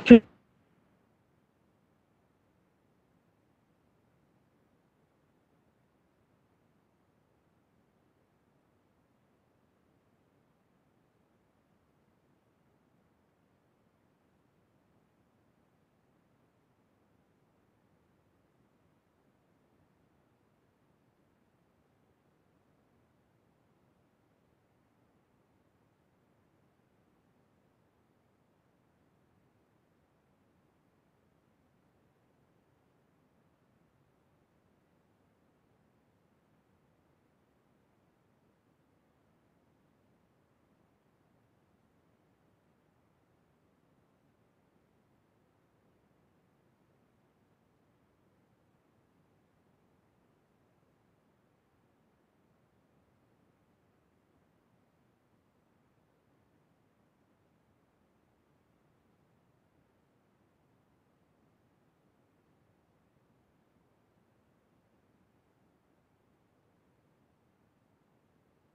plus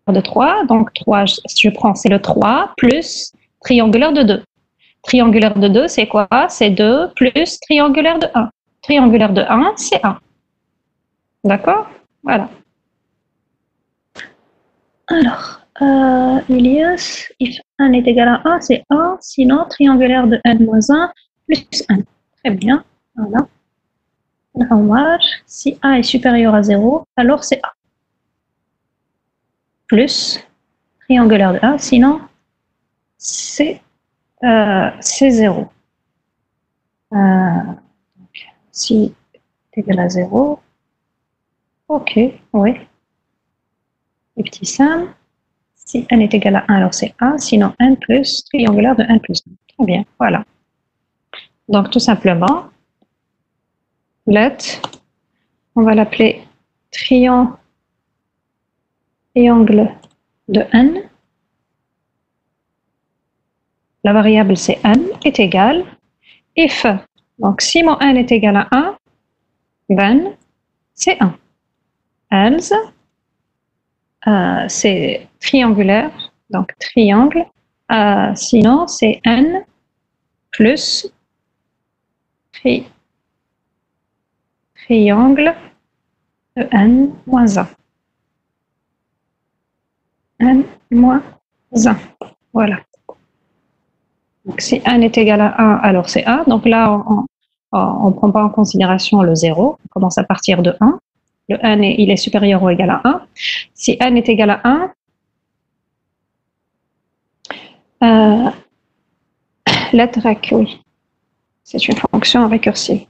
de 3. Donc 3, je prends, c'est le 3 plus triangulaire de 2. Triangulaire de 2, c'est quoi? C'est 2 plus triangulaire de 1. Triangulaire de 1, c'est 1. D'accord? Voilà. Alors, Elias, if 1 est égal à 1, c'est 1. Sinon, triangulaire de n moins 1 plus 1. Très bien. Voilà. Omar, si a est supérieur à 0, alors c'est a. Plus triangulaire de 1, sinon c'est 0. Si est égal à 0, ok, oui. Les petits simples. Si n est égal à 1, alors c'est 1, sinon n plus triangulaire de 1 plus 1. Très bien, voilà. Donc tout simplement, let, on va l'appeler triangle de n. La variable c'est n est égale if. Donc si mon n est égal à 1, then c'est 1. Else, c'est triangulaire, donc triangle. Sinon c'est n plus triangle de n moins 1. n moins 1. Voilà. Donc, si n est égal à 1, alors c'est 1. Donc là, on ne prend pas en considération le 0. On commence à partir de 1. Le n, il est supérieur ou égal à 1. Si n est égal à 1, let rec, oui. C'est une fonction récursive.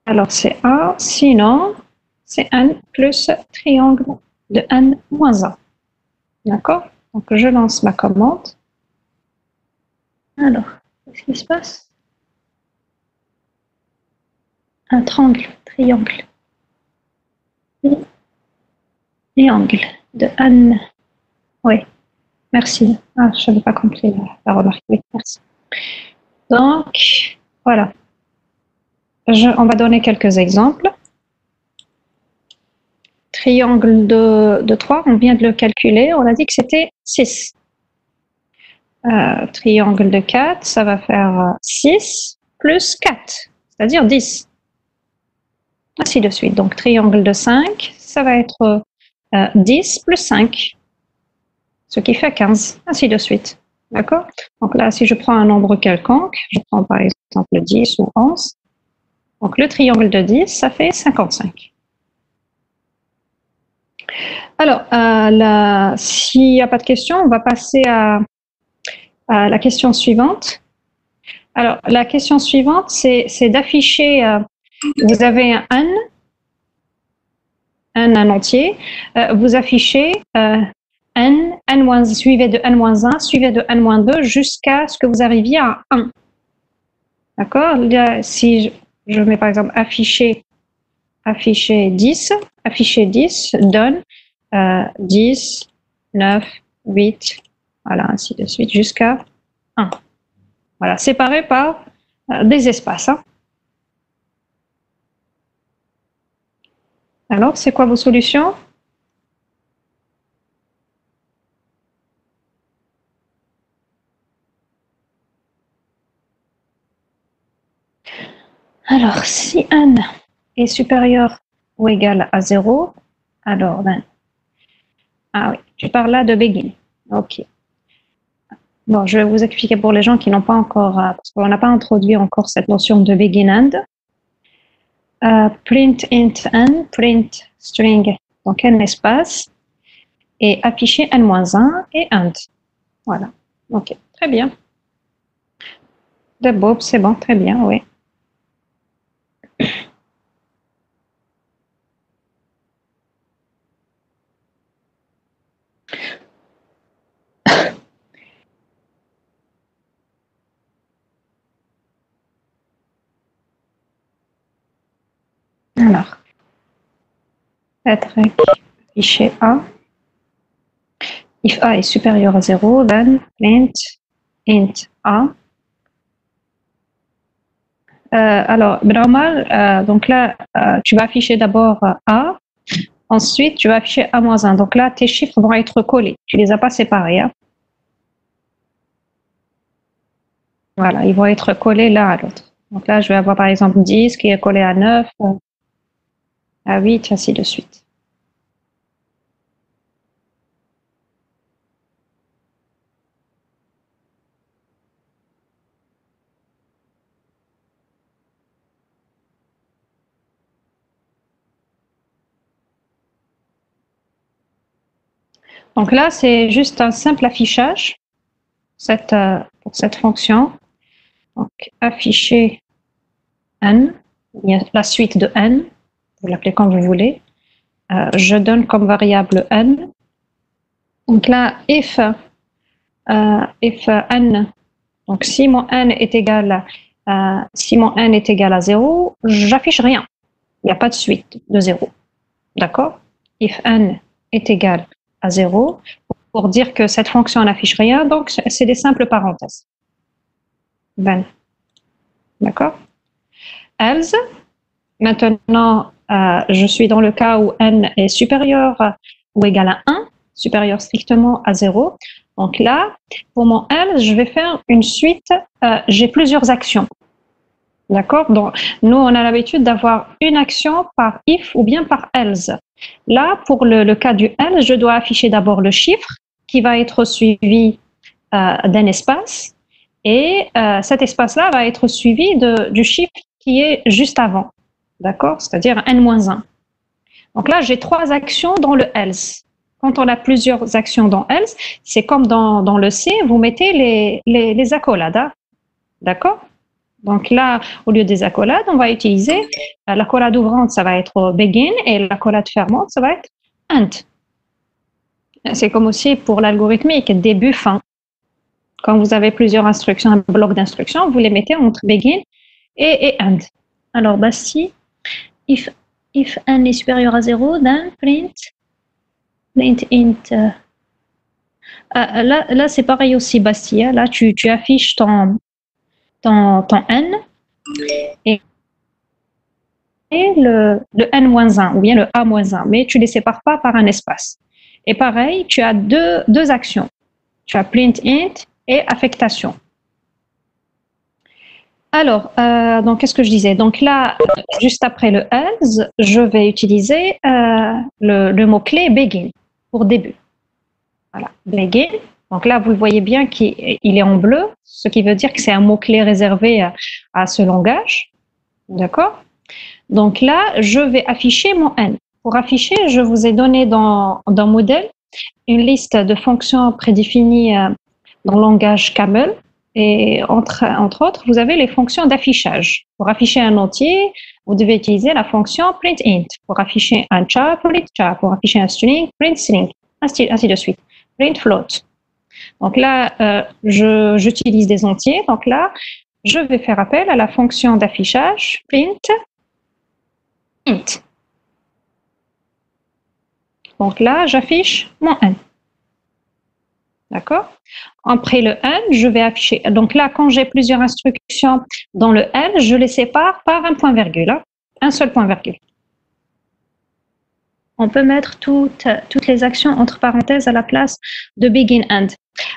Alors c'est 1. Sinon, c'est n plus triangle de n moins 1. D'accord? Donc je lance ma commande. Alors, qu'est-ce qui se passe? Un triangle de Anne. Oui, merci. Je n'avais pas compris la remarque. Oui, merci. Donc, voilà. On va donner quelques exemples. Triangle de 3, on vient de le calculer. On a dit que c'était 6. Triangle de 4, ça va faire 6 plus 4, c'est-à-dire 10. Ainsi de suite. Donc, triangle de 5, ça va être 10 plus 5, ce qui fait 15, ainsi de suite. D'accord? Donc là, si je prends un nombre quelconque, je prends par exemple 10 ou 11, donc le triangle de 10, ça fait 55. Alors, s'il n'y a pas de questions, on va passer à la question suivante. Alors, la question suivante, c'est d'afficher, vous avez un n entier, vous affichez n-, suivi de n-1, suivi de n-2, jusqu'à ce que vous arriviez à 1. D'accord? Si je mets par exemple afficher 10, afficher 10 donne 10, 9, 8, voilà, ainsi de suite, jusqu'à 1. Voilà, séparé par des espaces. Hein. Alors, c'est quoi vos solutions? Alors, si n est supérieur ou égal à 0, alors then, ah oui, tu parles là de begin. Ok. Bon, je vais vous expliquer pour les gens qui n'ont pas encore, parce qu'on n'a pas introduit encore cette notion de begin and. Print int n, print string, donc n espace, et afficher n-1 et and. Voilà. Ok, très bien. De Bob, c'est bon, très bien, oui. Alors, être affiché A. If A est supérieur à 0, then print int A. Alors, normal, donc là, tu vas afficher d'abord A, ensuite tu vas afficher A-1. Donc là, tes chiffres vont être collés. Tu ne les as pas séparés. Hein. Voilà, ils vont être collés l'un à l'autre. Donc là, je vais avoir par exemple 10 qui est collé à 9, à 8, ainsi de suite. Donc là, c'est juste un simple affichage pour cette fonction. Donc, afficher n, la suite de n, vous l'appelez comme vous voulez. Je donne comme variable n. Donc là, if n, donc si mon n est égal à 0, j'affiche rien. Il n'y a pas de suite de 0. D'accord? If n est égal à 0, pour dire que cette fonction n'affiche rien, donc c'est des simples parenthèses. Ben. D'accord? Else, maintenant, je suis dans le cas où n est supérieur ou égal à 1, supérieur strictement à 0. Donc là, pour mon else, je vais faire une suite, j'ai plusieurs actions. D'accord? Donc, nous, on a l'habitude d'avoir une action par if ou bien par else. Là, pour le cas du else, je dois afficher d'abord le chiffre qui va être suivi d'un espace et cet espace-là va être suivi du chiffre qui est juste avant. D'accord? C'est-à-dire n-1. Donc là, j'ai 3 actions dans le else. Quand on a plusieurs actions dans else, c'est comme dans le C, vous mettez les accolades. Hein? D'accord? Donc là, au lieu des accolades, on va utiliser l'accolade ouvrante, ça va être begin, et l'accolade fermante, ça va être end. C'est comme aussi pour l'algorithmique, début, fin. Quand vous avez plusieurs instructions, un bloc d'instructions, vous les mettez entre begin et end. Alors, Basti, if n est supérieur à 0, then print int. Là c'est pareil aussi, Basti. Hein. Là, tu affiches ton n et le n-1 ou bien le a-1, mais tu ne les sépares pas par un espace. Et pareil, tu as deux actions. Tu as print int et affectation. Alors, donc qu'est-ce que je disais? Donc là, juste après le else, je vais utiliser le mot-clé begin pour début. Voilà, begin. Donc là, vous le voyez bien qu'il est en bleu, ce qui veut dire que c'est un mot-clé réservé à ce langage. D'accord? Donc là, je vais afficher mon n. Pour afficher, je vous ai donné dans modèle une liste de fonctions prédéfinies dans le langage Camel. Et entre autres, vous avez les fonctions d'affichage. Pour afficher un entier, vous devez utiliser la fonction printInt. Pour afficher un char, printChar. Pour afficher un string, printString. Ainsi de suite. PrintFloat. Donc là, j'utilise des entiers. Donc là, je vais faire appel à la fonction d'affichage printInt. Donc là, j'affiche mon n. D'accord? Après le n, je vais afficher. Donc là, quand j'ai plusieurs instructions dans le n, je les sépare par un point virgule. Hein? Un seul point virgule. On peut mettre toutes les actions entre parenthèses à la place de begin end.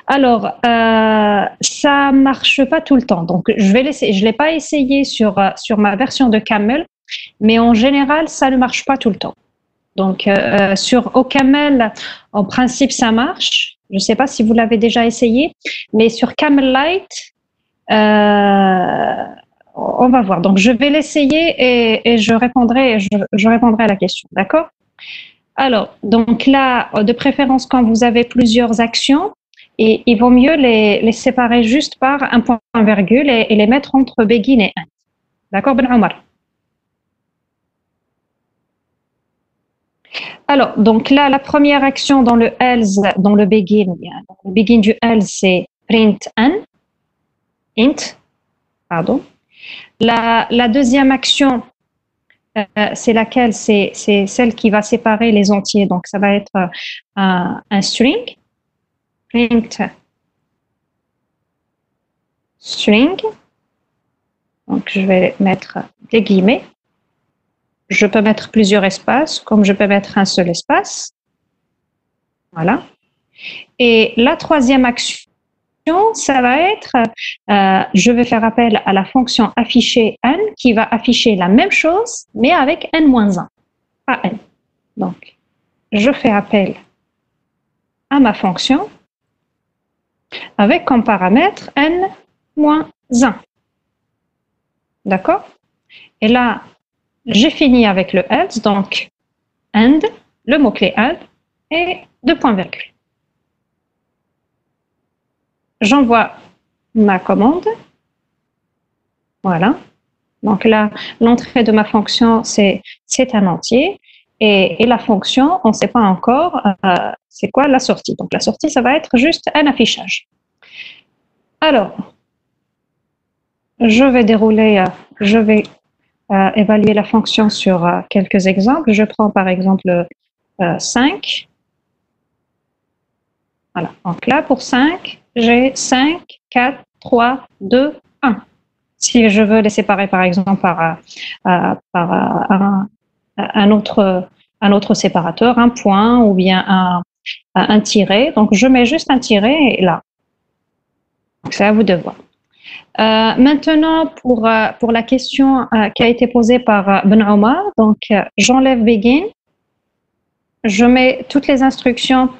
Alors, ça marche pas tout le temps. Donc, je vais laisser. Je l'ai pas essayé sur ma version de Camel, mais en général, ça ne marche pas tout le temps. Donc, sur OCaml, en principe, ça marche. Je ne sais pas si vous l'avez déjà essayé, mais sur Camel Lite, on va voir. Donc, je vais l'essayer et je répondrai à la question. D'accord? Alors, donc là, de préférence, quand vous avez plusieurs actions, et il vaut mieux les séparer juste par un point-virgule et les mettre entre begin et end. D'accord, Ben Omar? Alors, donc là, la première action dans le else, dans le begin du else, c'est print int, pardon. La deuxième action, c'est laquelle? C'est celle qui va séparer les entiers. Donc, ça va être un string, print string. Donc, je vais mettre des guillemets. Je peux mettre plusieurs espaces, comme je peux mettre un seul espace. Voilà. Et la troisième action, ça va être, je vais faire appel à la fonction afficher n qui va afficher la même chose, mais avec n-1, pas n. Donc, je fais appel à ma fonction avec comme paramètre n-1. D'accord? Et là, j'ai fini avec le else, donc end, le mot-clé end, et deux points-virgules. J'envoie ma commande. Voilà. Donc là, l'entrée de ma fonction, c'est un entier. Et la fonction, on ne sait pas encore c'est quoi la sortie. Donc la sortie, ça va être juste un affichage. Alors, je vais dérouler, je vais évaluer la fonction sur quelques exemples. Je prends par exemple 5. Voilà. Donc là, pour 5, j'ai 5, 4, 3, 2, 1. Si je veux les séparer par exemple par un autre séparateur, un point ou bien un tiret, donc je mets juste un tiret là. C'est à vous de voir. Maintenant, pour la question qui a été posée par Ben Omar, donc j'enlève begin, je mets toutes les instructions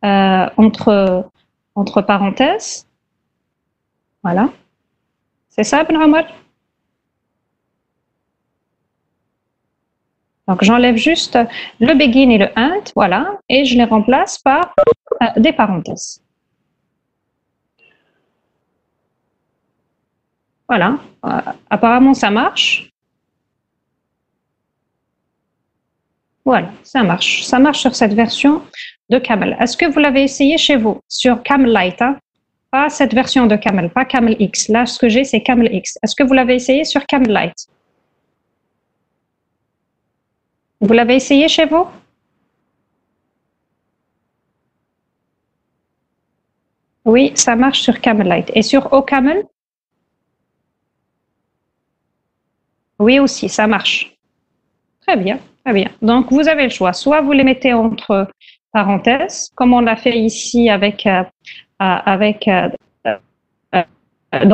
entre parenthèses. Voilà. C'est ça, Ben Omar? Donc j'enlève juste le begin et le end, voilà, et je les remplace par des parenthèses. Voilà, apparemment ça marche. Voilà, ça marche. Ça marche sur cette version de Camel. Est-ce que vous l'avez essayé chez vous sur Camel Lite, hein? Pas cette version de Camel, pas Camel X. Là, ce que j'ai, c'est Camel X. Est-ce que vous l'avez essayé sur Camel Lite? Vous l'avez essayé chez vous? Oui, ça marche sur Camel Lite. Et sur OCaml? Oui aussi, ça marche. Très bien, très bien. Donc, vous avez le choix. Soit vous les mettez entre parenthèses, comme on l'a fait ici avec dans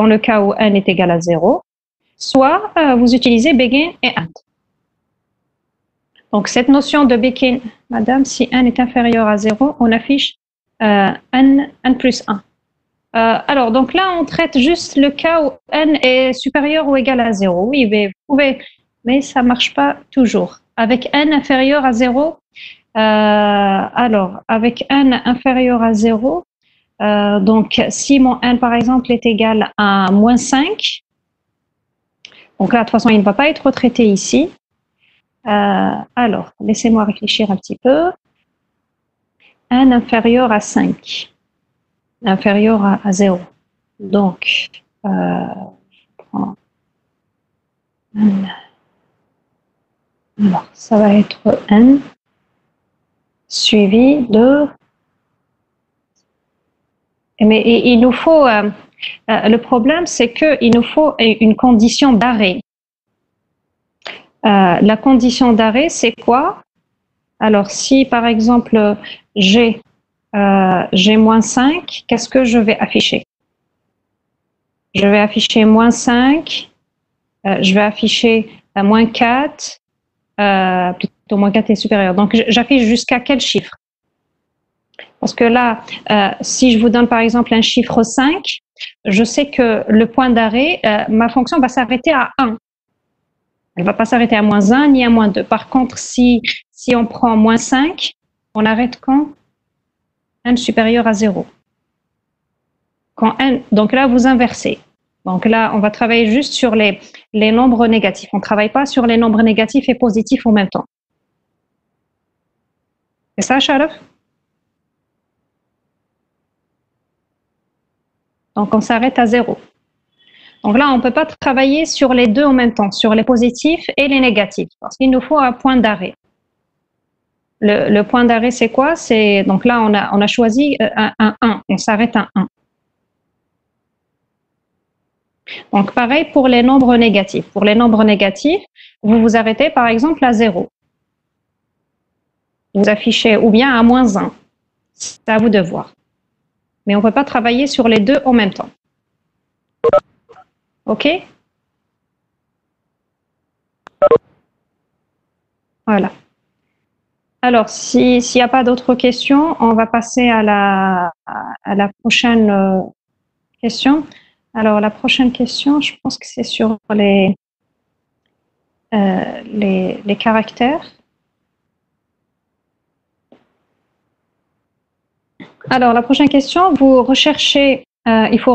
le cas où n est égal à 0, soit vous utilisez begin et end. Donc, cette notion de begin, madame, si n est inférieur à 0, on affiche n plus 1. Alors, donc là, on traite juste le cas où n est supérieur ou égal à 0. Oui, mais vous pouvez, mais ça ne marche pas toujours. Avec n inférieur à 0, alors, avec n inférieur à 0, donc si mon n, par exemple, est égal à moins 5, donc là, de toute façon, il ne va pas être traité ici. Alors, laissez-moi réfléchir un petit peu. n inférieur à 5. Inférieur à 0. Donc, je prends n. Alors, ça va être n suivi de... Mais il nous faut... le problème, c'est qu'il nous faut une condition d'arrêt. La condition d'arrêt, c'est quoi? Alors, si, par exemple, j'ai j'ai moins 5, qu'est-ce que je vais afficher? Je vais afficher moins 5, je vais afficher moins 4, plutôt moins 4 est supérieur. Donc, j'affiche jusqu'à quel chiffre? Parce que là, si je vous donne par exemple un chiffre 5, je sais que le point d'arrêt, ma fonction va s'arrêter à 1. Elle ne va pas s'arrêter à moins 1 ni à moins 2. Par contre, si on prend moins 5, on arrête quand n supérieur à 0. Quand n, donc là, vous inversez. Donc là, on va travailler juste sur les nombres négatifs. On ne travaille pas sur les nombres négatifs et positifs en même temps. C'est ça, Sharaf? Donc, on s'arrête à 0. Donc là, on ne peut pas travailler sur les deux en même temps, sur les positifs et les négatifs, parce qu'il nous faut un point d'arrêt. Le point d'arrêt, c'est quoi? Donc là, on a choisi un 1, on s'arrête à 1. Donc pareil pour les nombres négatifs. Pour les nombres négatifs, vous vous arrêtez par exemple à 0. Vous affichez ou bien à moins 1. C'est à vous de voir. Mais on ne peut pas travailler sur les deux en même temps. OK? Voilà. Alors, s'il n'y a pas d'autres questions, on va passer à la prochaine question. Alors, la prochaine question, je pense que c'est sur les caractères. Alors, la prochaine question, il faut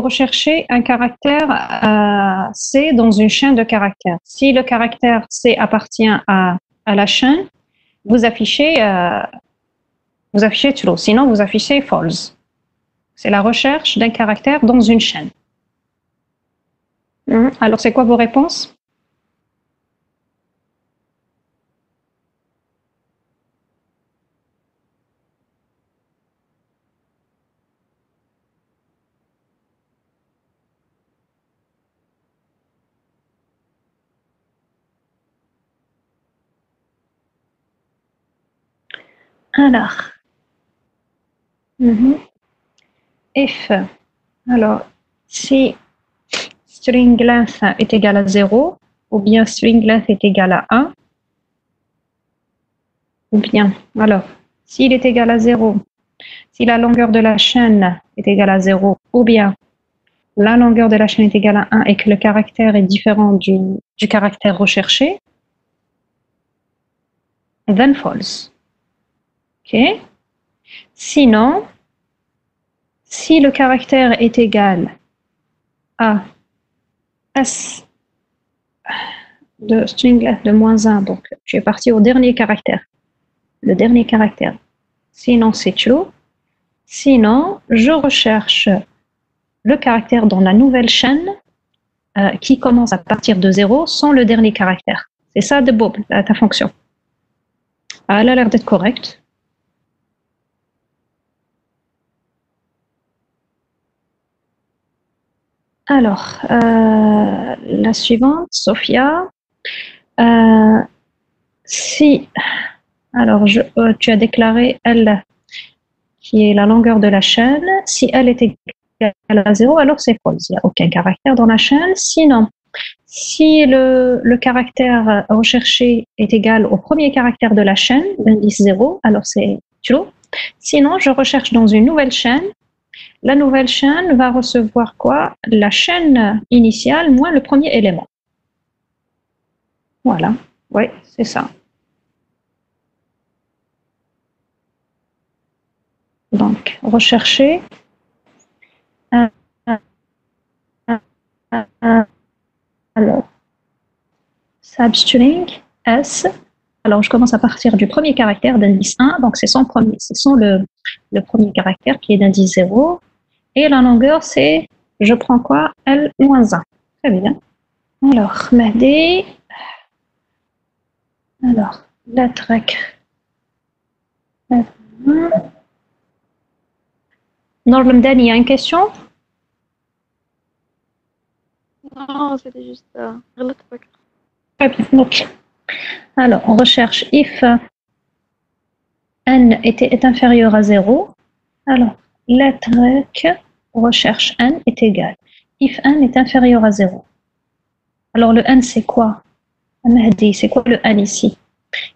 rechercher un caractère C dans une chaîne de caractères. Si le caractère C appartient à la chaîne, vous affichez true, sinon vous affichez false. C'est la recherche d'un caractère dans une chaîne. Alors, c'est quoi vos réponses? Alors, if, alors, si string length est égal à 0, ou bien string length est égal à 1, ou bien, alors, s'il est égal à 0, si la longueur de la chaîne est égale à 0, ou bien la longueur de la chaîne est égale à 1 et que le caractère est différent du caractère recherché, then false. OK? Sinon, si le caractère est égal à S de string length de moins 1, donc je suis parti au dernier caractère. Le dernier caractère. Sinon, c'est true. Sinon, je recherche le caractère dans la nouvelle chaîne qui commence à partir de 0 sans le dernier caractère. C'est ça de Bob, ta fonction. Elle a l'air d'être correcte. Alors, la suivante, Sophia. Alors, tu as déclaré L qui est la longueur de la chaîne. Si L est égale à 0, alors c'est false. Il n'y a aucun caractère dans la chaîne. Sinon, si le caractère recherché est égal au premier caractère de la chaîne, l'indice 0, alors c'est true. Sinon, je recherche dans une nouvelle chaîne. La nouvelle chaîne va recevoir quoi? La chaîne initiale moins le premier élément. Voilà, oui, c'est ça. Donc, rechercher alors, substring S. Alors, je commence à partir du premier caractère d'indice 1, donc c'est le premier caractère qui est d'indice 0. Et la longueur, c'est, je prends quoi? L-1. Très bien. Alors, Mahdi. Alors, la track. Norm Dan, il y a une question? Non, c'était juste Très bien, ok. Alors, on recherche if n est inférieur à 0. Alors, lettre Q, recherche n est égale. If n est inférieur à 0. Alors, le n, c'est quoi? C'est quoi le n ici?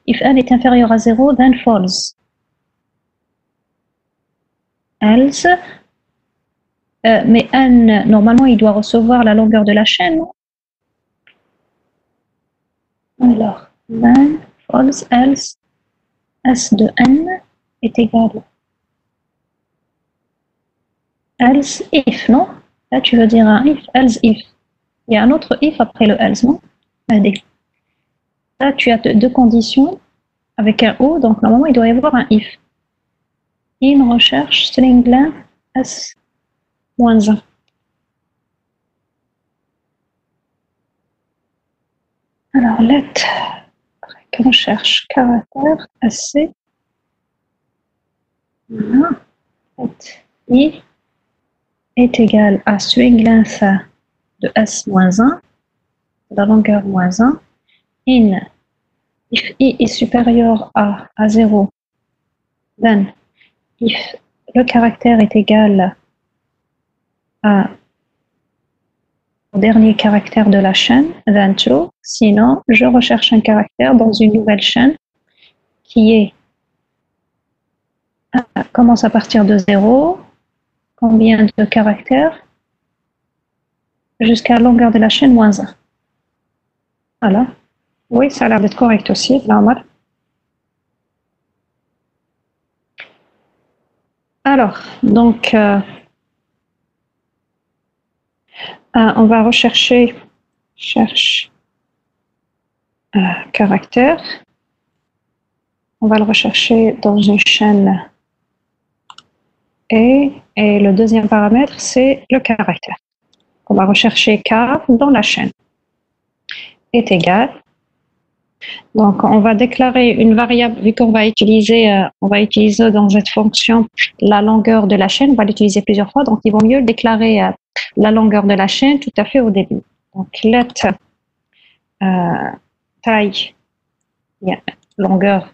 If n est inférieur à 0, then false. Else, mais n, normalement, il doit recevoir la longueur de la chaîne, non? Alors, then, false, else, s de n est égal. Else, if, non? Là, tu veux dire un if, else, if. Il y a un autre if après le else, non? Là, tu as deux conditions avec un O, donc normalement, il doit y avoir un if. In recherche string length S-1. Alors, lettre recherche caractère SC. Voilà. I est égal à string length de S-1, la longueur -1. In, if I est supérieur à 0, then if le caractère est égal au dernier caractère de la chaîne, then true. Sinon, je recherche un caractère dans une nouvelle chaîne qui commence à partir de 0. Combien de caractères? Jusqu'à la longueur de la chaîne -1. Voilà. Oui, ça a l'air d'être correct aussi, normal. Alors, donc, on va rechercher, caractère. On va le rechercher dans une chaîne et le deuxième paramètre, c'est le caractère. On va rechercher K dans la chaîne est égal. Donc, on va déclarer une variable, vu qu'on va utiliser dans cette fonction la longueur de la chaîne, on va l'utiliser plusieurs fois, donc il vaut mieux déclarer la longueur de la chaîne tout à fait au début. Donc, let taille, longueur,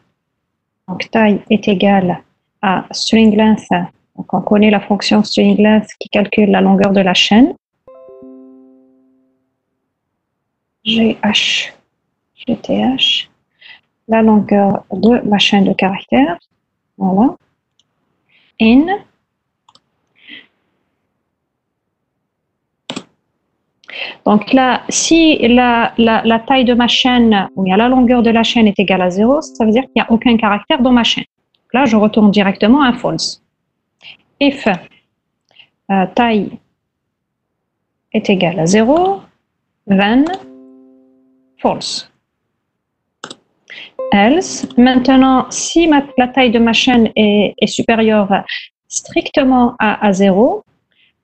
donc taille est égale à string length, donc on connaît la fonction string length qui calcule la longueur de la chaîne. GTH, la longueur de ma chaîne de caractères. Voilà. In. Donc là, si la taille de ma chaîne, ou bien la longueur de la chaîne est égale à 0, ça veut dire qu'il n'y a aucun caractère dans ma chaîne. Là, je retourne directement à false. If taille est égale à 0, then false. Else, maintenant, si la taille de ma chaîne est supérieure strictement à 0,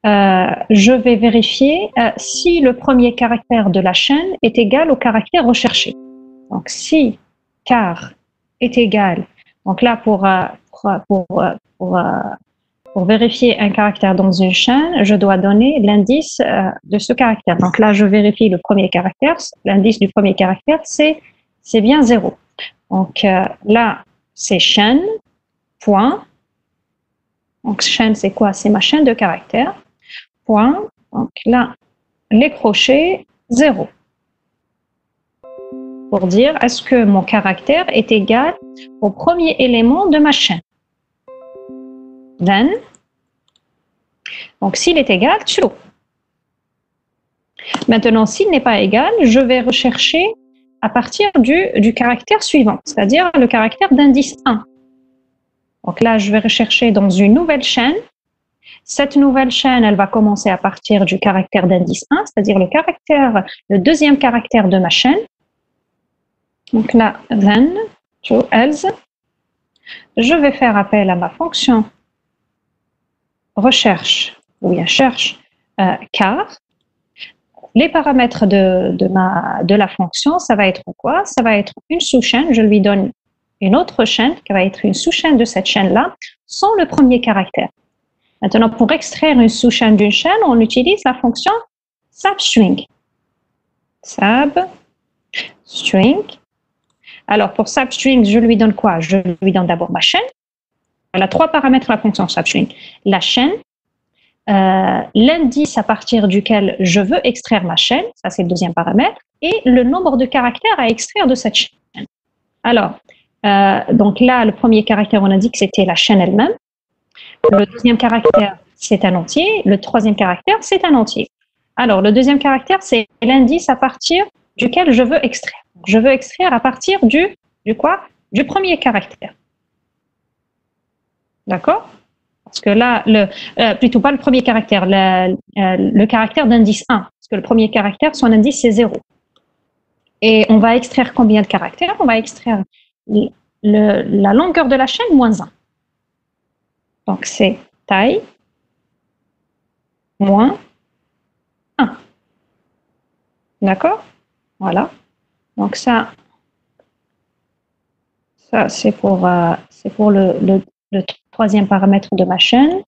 je vais vérifier si le premier caractère de la chaîne est égal au caractère recherché. Donc, si car est égal, donc là, pour vérifier un caractère dans une chaîne, je dois donner l'indice de ce caractère. Donc là, je vérifie le premier caractère. L'indice du premier caractère, c'est bien 0. Donc là, c'est chaîne, point. Donc chaîne, c'est quoi? C'est ma chaîne de caractères. Point. Donc là, les crochets, 0. Pour dire, est-ce que mon caractère est égal au premier élément de ma chaîne? Then, donc s'il est égal, true. Maintenant, s'il n'est pas égal, je vais rechercher à partir du caractère suivant, c'est-à-dire le caractère d'indice 1. Donc là, je vais rechercher dans une nouvelle chaîne. Cette nouvelle chaîne, elle va commencer à partir du caractère d'indice 1, c'est-à-dire le deuxième caractère de ma chaîne. Donc là, then, true, else. Je vais faire appel à ma fonction recherche, ou bien cherche, car. Les paramètres de la fonction, ça va être quoi? Ça va être une sous-chaîne, je lui donne une autre chaîne qui va être une sous-chaîne de cette chaîne-là, sans le premier caractère. Maintenant, pour extraire une sous-chaîne d'une chaîne, on utilise la fonction substring. Substring. Alors, pour substring, je lui donne quoi? Je lui donne d'abord ma chaîne. elle a trois paramètres la fonction substring. La chaîne, l'indice à partir duquel je veux extraire ma chaîne, ça c'est le deuxième paramètre, et le nombre de caractères à extraire de cette chaîne. Alors, donc là, le premier caractère, on a dit que c'était la chaîne elle-même. Le deuxième caractère, c'est un entier. Le troisième caractère, c'est un entier. Alors, le deuxième caractère, c'est l'indice à partir duquel je veux extraire. Je veux extraire à partir du quoi? Du premier caractère. D'accord? Parce que là, plutôt pas le premier caractère, le caractère d'indice 1. Parce que le premier caractère, son indice, c'est 0. Et on va extraire combien de caractères? On va extraire la longueur de la chaîne moins 1. Donc, c'est taille moins 1. D'accord? Voilà. Donc, ça c'est pour le troisième paramètre de ma chaîne.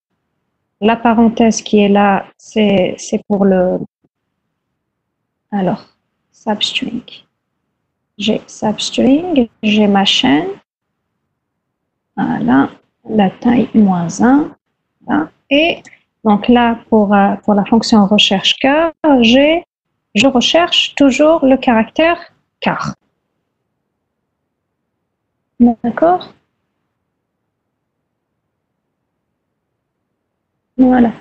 La parenthèse qui est là, c'est pour le... Alors, substring. J'ai substring, j'ai ma chaîne. Voilà, la taille moins 1. Voilà. Et donc là, pour la fonction recherche car, je recherche toujours le caractère car. D'accord? Voilà.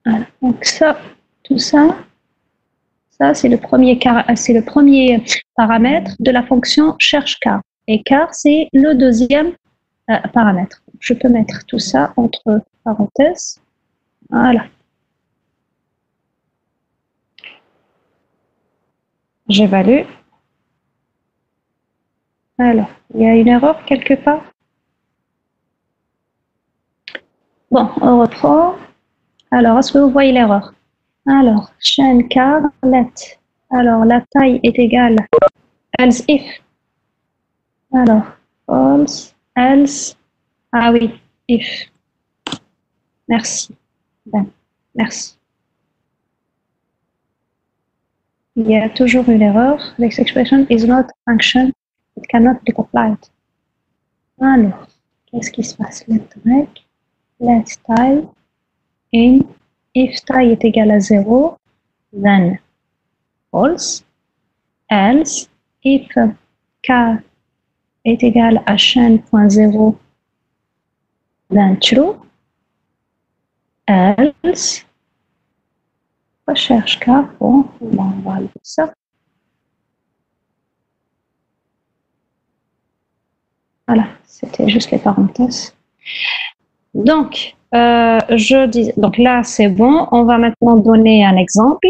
Voilà. Donc ça, tout ça, c'est le premier paramètre de la fonction cherche car. Et car, c'est le deuxième paramètre. Je peux mettre tout ça entre parenthèses. Voilà. J'évalue. Alors, il y a une erreur quelque part? Bon, on reprend. Alors, est-ce que vous voyez l'erreur? Alors, chaîne car, let. Alors, la taille est égale else if. Alors, false, else. Ah oui, if. Merci. Ben, merci. Il y a toujours une erreur. This expression is not function. It cannot be applied. Alors, qu'est-ce qui se passe? Let taille in. If taille est égale à 0, then false. Else, if k est égal à chaîne.0, then true. Else, recherche k, bon, on va enlever ça. Voilà, c'était juste les parenthèses. Donc, donc là, c'est bon. On va maintenant donner un exemple.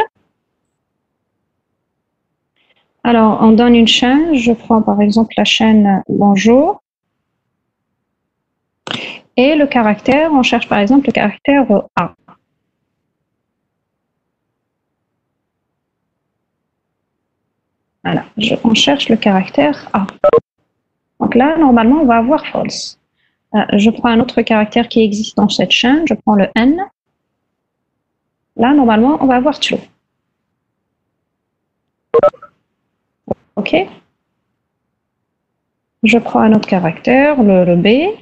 Alors, on donne une chaîne. Je prends par exemple la chaîne bonjour. Et le caractère, on cherche par exemple le caractère A. Voilà, on cherche le caractère A. Donc là, normalement, on va avoir false. Je prends un autre caractère qui existe dans cette chaîne. Je prends le N. Là, normalement, on va avoir true. OK? Je prends un autre caractère, le B.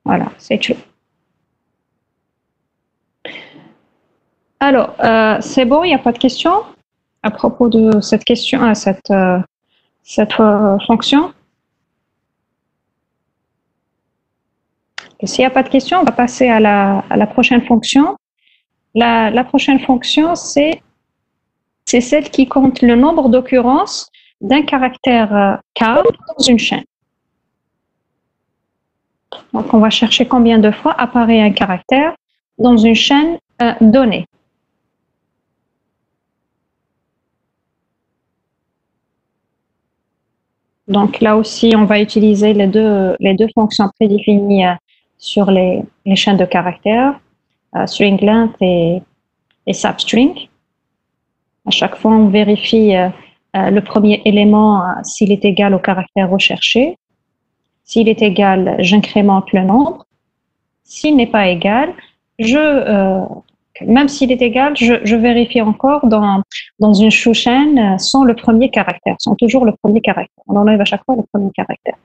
Voilà, c'est true. Alors, c'est bon, il n'y a pas de question à propos de cette question, cette fonction? Et s'il n'y a pas de question, on va passer à la prochaine fonction. La prochaine fonction, c'est celle qui compte le nombre d'occurrences d'un caractère car dans une chaîne. Donc, on va chercher combien de fois apparaît un caractère dans une chaîne donnée. Donc, là aussi, on va utiliser les deux fonctions prédéfinies sur les chaînes de caractères, string length et substring. À chaque fois, on vérifie le premier élément s'il est égal au caractère recherché. S'il est égal, j'incrémente le nombre. S'il n'est pas égal, je même s'il est égal, je vérifie encore dans une sous-chaîne sans le premier caractère, sans toujours le premier caractère. On enlève à chaque fois le premier caractère.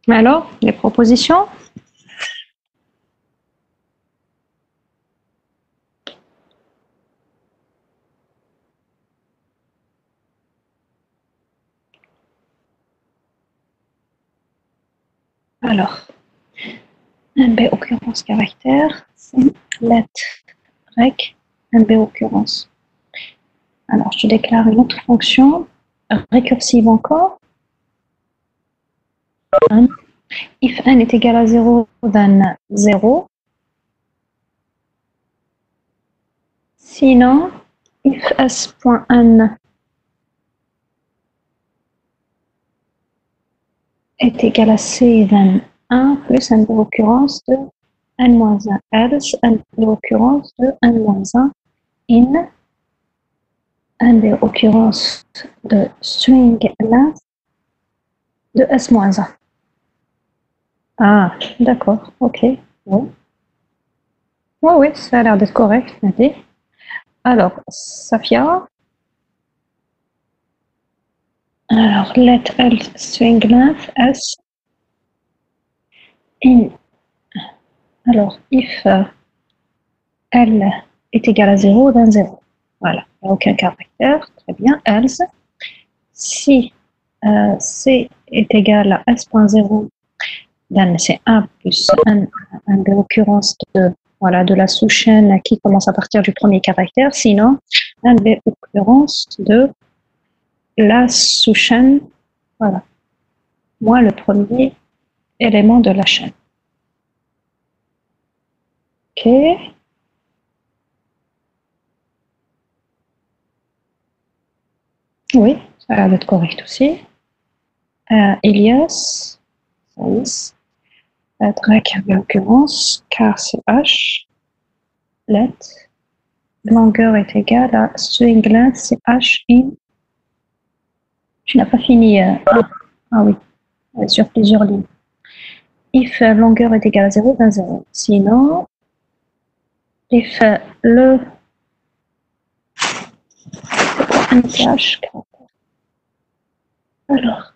Alors, les propositions? Alors, NB occurrence caractère, c'est let rec NB occurrence. Alors, je déclare une autre fonction récursive encore. If n est égal à 0, then 0. Sinon, if s.n est égal à c, then 1 plus n de l'occurrence de n-1. Else, n de l'occurrence de n-1 in n de l'occurrence de string length de s-1. Ah, d'accord, ok. Oui, oui, ça a l'air d'être correct, Nadé. Alors, Safia. Alors, let L string length S in. Alors, if L est égal à 0, then 0. Voilà, il n'y a aucun caractère. Très bien. Else. Si C est égal à S.0, then c'est 1 plus 1 de l'occurrence de, voilà, de la sous-chaîne qui commence à partir du premier caractère. Sinon, 1 de l'occurrence de la sous-chaîne, voilà, moins le premier élément de la chaîne. Ok. Oui, ça a l'air d'être correct aussi. Elias, Drake en l'occurrence, car c'est H, let, longueur est égale à string length, c'est H in. Tu n'as pas fini. Ah oui, sur plusieurs lignes. If longueur est égale à 0, ben 0. Sinon, if le NTH caractère. Alors,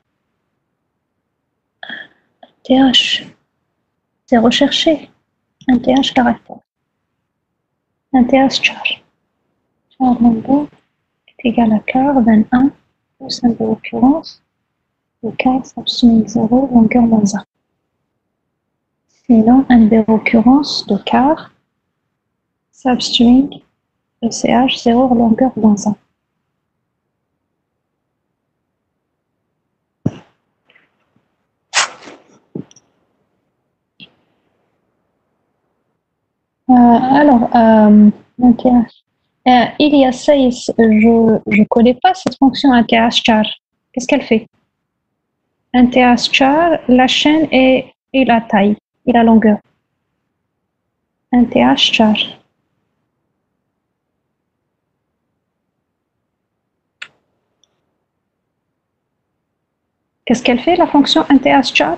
NTH, c'est recherché. NTH caractère. NTH char. Char longueur est égal à car, then 1, plus 1 de l'occurrence. Le car substring 0, longueur moins 1. Sinon, un de l'occurrence de car, substring, le CH 0, longueur moins 1. Alors, il y a 6, je ne connais pas cette fonction NTH char. Qu'est-ce qu'elle fait? NTH char, la chaîne et la taille, et la longueur. NTH char. Qu'est-ce qu'elle fait, la fonction NTH char?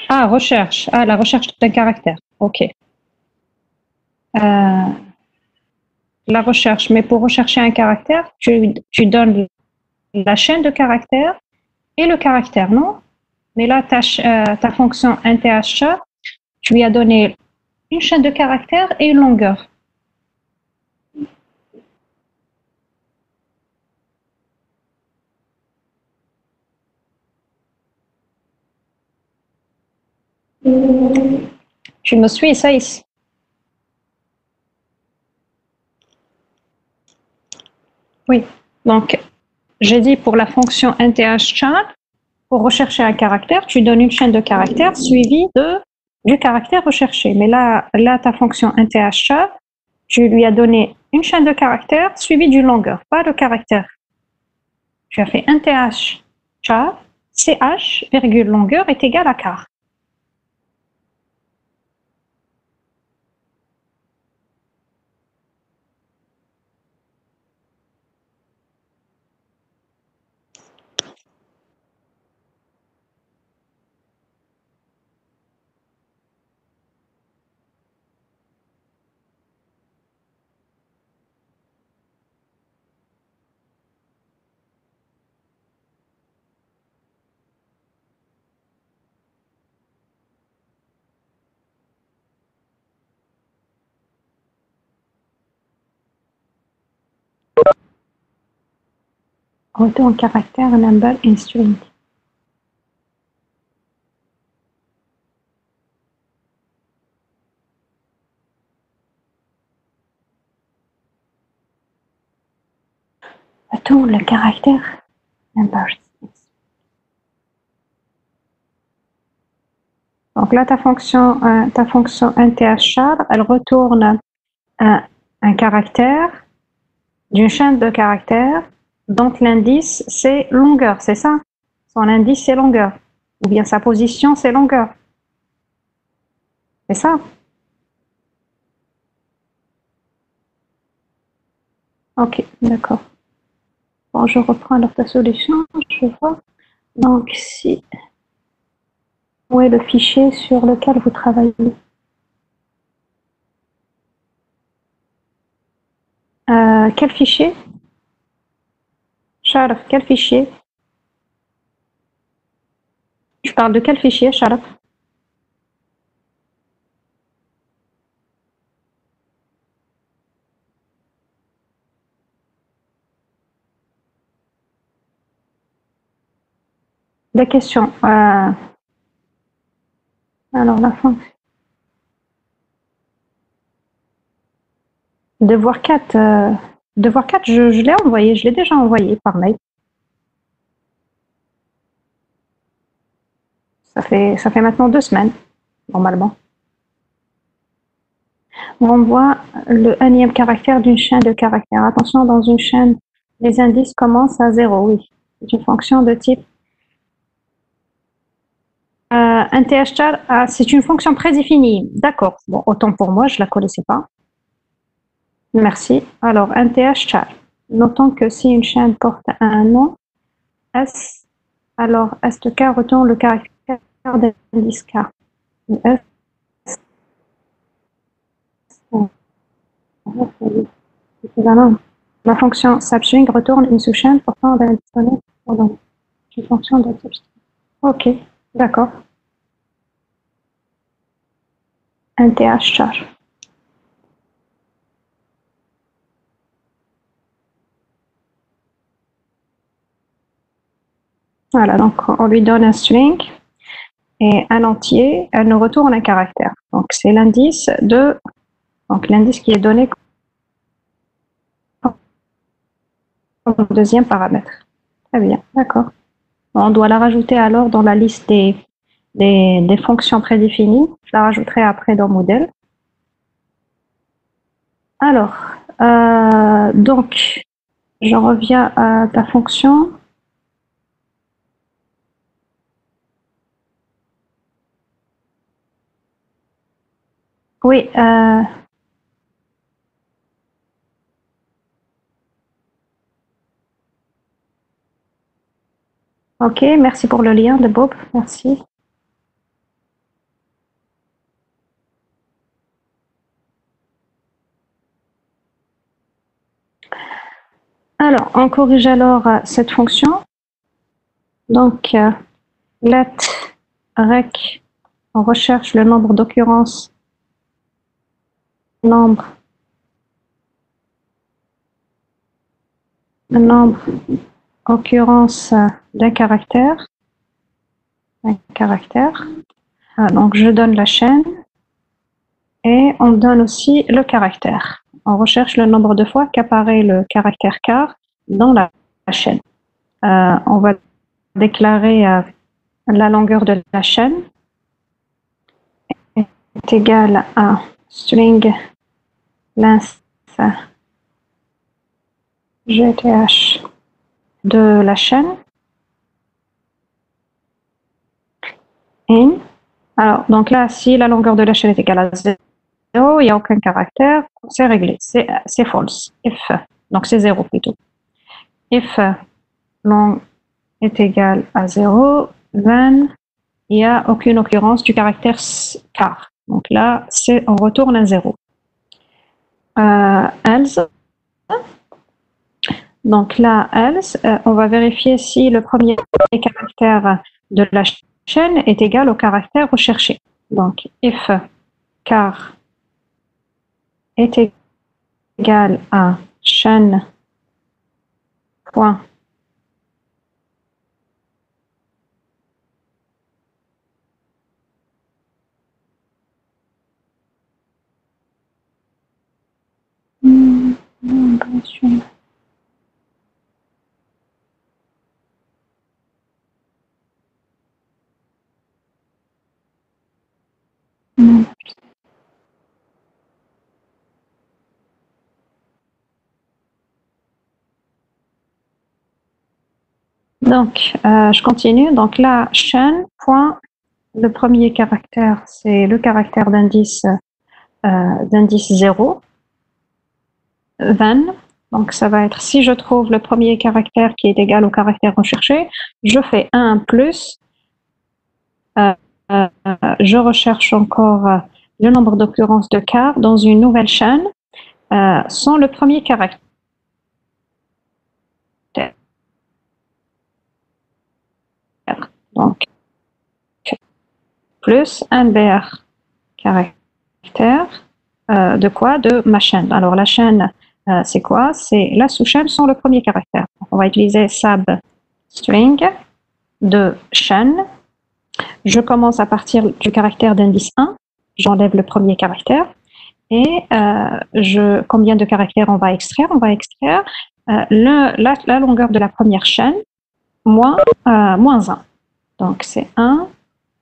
Ah, recherche. Ah, la recherche d'un caractère. OK. la recherche. Mais pour rechercher un caractère, tu donnes la chaîne de caractères et le caractère, non? Mais là, ta fonction NTH, tu lui as donné une chaîne de caractères et une longueur. Tu me suis, Saïs? Oui. Donc, j'ai dit pour la fonction NTH-char, pour rechercher un caractère, tu donnes une chaîne de caractères suivie du caractère recherché. Mais là ta fonction NTH-char, tu lui as donné une chaîne de caractères suivie d'une longueur, pas de caractère. Tu as fait NTH-char, CH, virgule longueur est égal à car. Retourne caractère, number, and string. Retourne le caractère, number. Donc là, ta fonction NTH-char, elle retourne un caractère d'une chaîne de caractères dont l'indice c'est longueur, c'est ça? Son indice c'est longueur. Ou bien sa position c'est longueur. C'est ça? Ok, d'accord. Bon, je reprends alors ta solution, je vois. Donc, si... Où est le fichier sur lequel vous travaillez? Quel fichier? Sharaf, quel fichier? Tu parles de quel fichier, Sharaf? Des questions. Alors, la fin. Devoir 4, devoir 4, je l'ai envoyé, je l'ai déjà envoyé par mail. Ça fait maintenant 2 semaines, normalement. On renvoie le énième caractère d'une chaîne de caractères. Attention, dans une chaîne, les indices commencent à 0, oui. C'est une fonction de type un TH-char, c'est une fonction prédéfinie. D'accord. Bon, autant pour moi, je ne la connaissais pas. Merci. Alors, un TH-char. Notons que si une chaîne porte un nom, S, alors S de K retourne le caractère d'indice K. S. La fonction substring retourne une sous-chaîne portant d'un indice donné. Pardon. Une fonction de type. Ok, d'accord. Un TH-char. Voilà, donc on lui donne un string et un entier, elle nous retourne un caractère. Donc c'est l'indice qui est donné comme deuxième paramètre. Très bien, d'accord. On doit la rajouter alors dans la liste des fonctions prédéfinies. Je la rajouterai après dans modèle. Alors, donc, je reviens à ta fonction. Oui, ok, merci pour le lien de Bob, merci. Alors, on corrige alors cette fonction. Donc, let rec, on recherche le nombre d'occurrences, nombre occurrence d'un caractère. Donc, je donne la chaîne et on donne aussi le caractère. On recherche le nombre de fois qu'apparaît le caractère car dans la chaîne. On va déclarer la longueur de la chaîne est égale à string length gth de la chaîne in. Alors, donc là, si la longueur de la chaîne est égale à 0, il n'y a aucun caractère, c'est réglé, c'est false. If, donc c'est 0 plutôt. If long est égal à 0, then il n'y a aucune occurrence du caractère car. Donc là, on retourne à 0. Else. Donc là, else, on va vérifier si le premier caractère de la chaîne est égal au caractère recherché. Donc, if car est égal à chaîne point donc, je continue. Donc là, chaîne point, le premier caractère, c'est le caractère d'indice 0. Then, donc ça va être, si je trouve le premier caractère qui est égal au caractère recherché, je fais 1 plus, je recherche encore le nombre d'occurrences de car dans une nouvelle chaîne sans le premier caractère. Donc, plus un BR caractère de quoi? De ma chaîne. Alors la chaîne, c'est quoi? C'est la sous-chaîne sans le premier caractère. Donc, on va utiliser sub string de chaîne. Je commence à partir du caractère d'indice 1. J'enlève le premier caractère. Et combien de caractères on va extraire? On va extraire la longueur de la première chaîne moins 1. Donc c'est 1,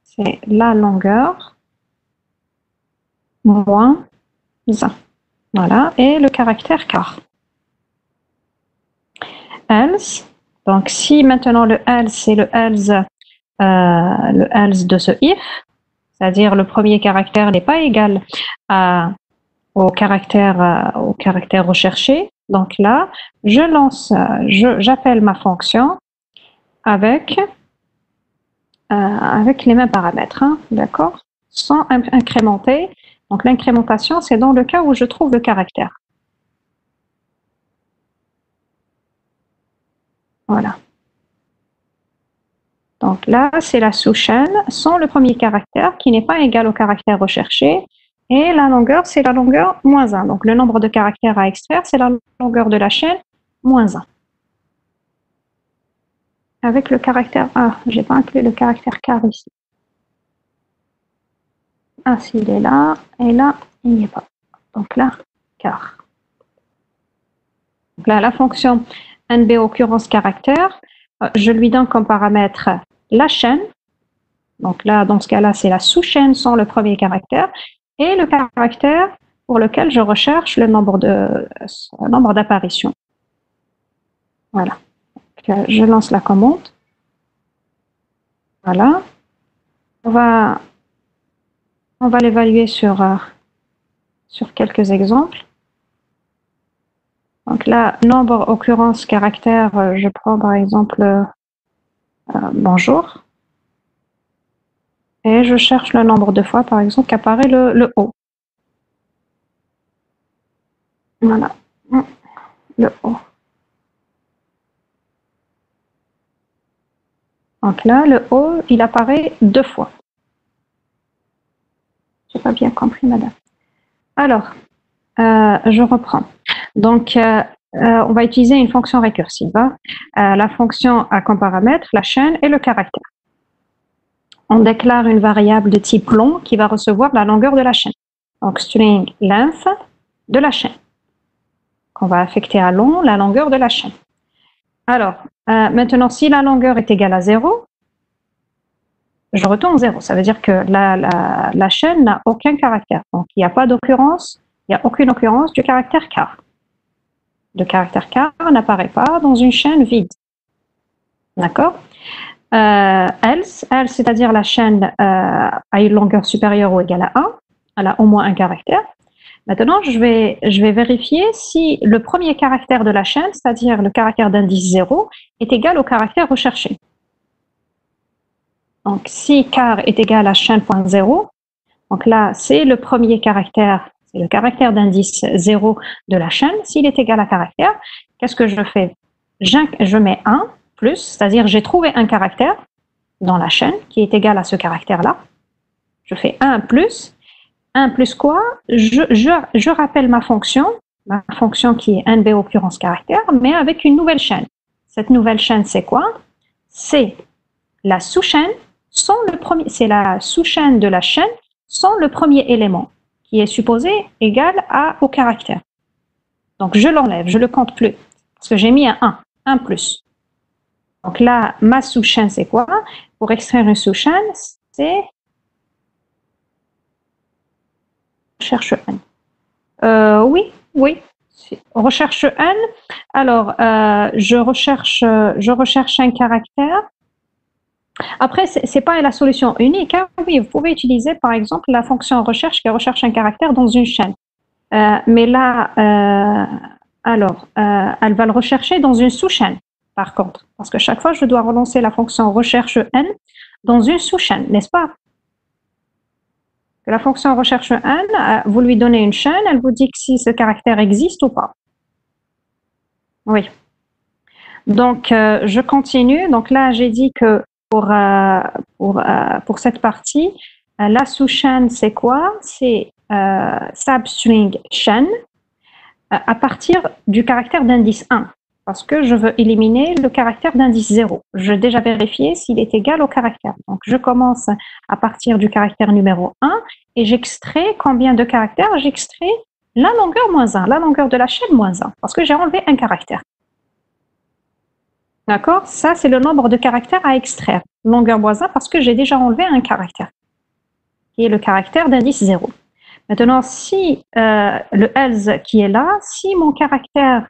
c'est la longueur moins 1. Voilà, et le caractère car. Else, donc si maintenant le else c'est le else de ce if, c'est-à-dire le premier caractère n'est pas égal au caractère recherché, donc là, j'appelle ma fonction avec les mêmes paramètres, hein, d'accord, sans incrémenter. Donc l'incrémentation, c'est dans le cas où je trouve le caractère. Voilà. Donc là, c'est la sous-chaîne sans le premier caractère qui n'est pas égal au caractère recherché. Et la longueur, c'est la longueur moins 1. Donc le nombre de caractères à extraire, c'est la longueur de la chaîne moins 1. Avec le caractère A, je n'ai pas inclus le caractère car ici. Ah, s'il est là, et là, il n'y est pas. Donc là, car. Donc là, la fonction NB occurrence caractère, je lui donne comme paramètre la chaîne. Donc là, dans ce cas-là, c'est la sous-chaîne sans le premier caractère. Et le caractère pour lequel je recherche le nombre d'apparitions. Voilà. Donc, je lance la commande. Voilà. On va l'évaluer sur quelques exemples. Donc là, nombre, occurrence, caractère, je prends par exemple bonjour. Et je cherche le nombre de fois, par exemple, qu'apparaît le O. Voilà. Le O. Donc là, le O, il apparaît 2 fois. Je n'ai pas bien compris, madame. Alors, je reprends. Donc, on va utiliser une fonction récursive. La fonction a comme paramètre la chaîne et le caractère. On déclare une variable de type long qui va recevoir la longueur de la chaîne. Donc, string length de la chaîne. On va affecter à long la longueur de la chaîne. Alors, maintenant, si la longueur est égale à 0, je retourne 0. Ça veut dire que la chaîne n'a aucun caractère. Donc, il n'y a pas d'occurrence, il n'y a aucune occurrence du caractère car. Le caractère car n'apparaît pas dans une chaîne vide. D'accord? Else, c'est-à-dire la chaîne a une longueur supérieure ou égale à 1, elle a au moins un caractère. Maintenant, je vais vérifier si le premier caractère de la chaîne, c'est-à-dire le caractère d'indice 0, est égal au caractère recherché. Donc, si car est égal à chaîne.0, donc là, c'est le premier caractère, c'est le caractère d'indice 0 de la chaîne. S'il est égal à caractère, qu'est-ce que je fais? Je mets 1 plus, c'est-à-dire j'ai trouvé un caractère dans la chaîne qui est égal à ce caractère-là. Je fais 1 plus quoi? Je rappelle ma fonction qui est nb occurrence caractère, mais avec une nouvelle chaîne. Cette nouvelle chaîne, c'est quoi? C'est la sous-chaîne sans le premier, c'est la sous-chaîne de la chaîne sans le premier élément, qui est supposé égal au caractère. Donc je l'enlève, je ne le compte plus, parce que j'ai mis un 1 plus. Donc là, ma sous-chaîne, c'est quoi? Pour extraire une sous-chaîne, c'est recherche n. Oui. Recherche n. Alors, je recherche un caractère. Après, c'est pas la solution unique. Hein. Oui, vous pouvez utiliser, par exemple, la fonction recherche qui recherche un caractère dans une chaîne. Mais là, elle va le rechercher dans une sous-chaîne, par contre. Parce que chaque fois, je dois relancer la fonction recherche n dans une sous-chaîne, n'est-ce pas? La fonction recherche n, vous lui donnez une chaîne, elle vous dit que si ce caractère existe ou pas. Oui. Donc, je continue. Donc là, j'ai dit que pour cette partie, la sous-chaîne, c'est quoi? C'est substring chaîne à partir du caractère d'indice 1. Parce que je veux éliminer le caractère d'indice 0. J'ai déjà vérifié s'il est égal au caractère. Donc, je commence à partir du caractère numéro 1 et j'extrais combien de caractères? J'extrais la longueur moins 1, la longueur de la chaîne moins 1, parce que j'ai enlevé un caractère. D'accord? Ça, c'est le nombre de caractères à extraire. Longueur moins 1 parce que j'ai déjà enlevé un caractère, qui est le caractère d'indice 0. Maintenant, si le else qui est là, si mon caractère,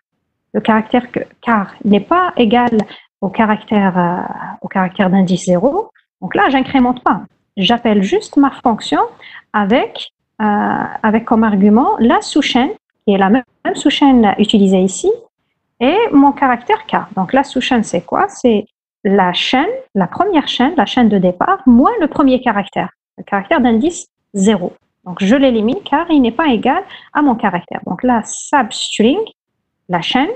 le caractère car n'est pas égal au caractère d'indice 0, donc là, j'incrémente pas. J'appelle juste ma fonction avec comme argument la sous-chaîne, qui est la même sous-chaîne utilisée ici, et mon caractère car. Donc la sous-chaîne, c'est quoi? C'est la chaîne, la première chaîne, la chaîne de départ, moins le premier caractère, le caractère d'indice 0. Donc je l'élimine car il n'est pas égal à mon caractère. Donc là, substring, la chaîne,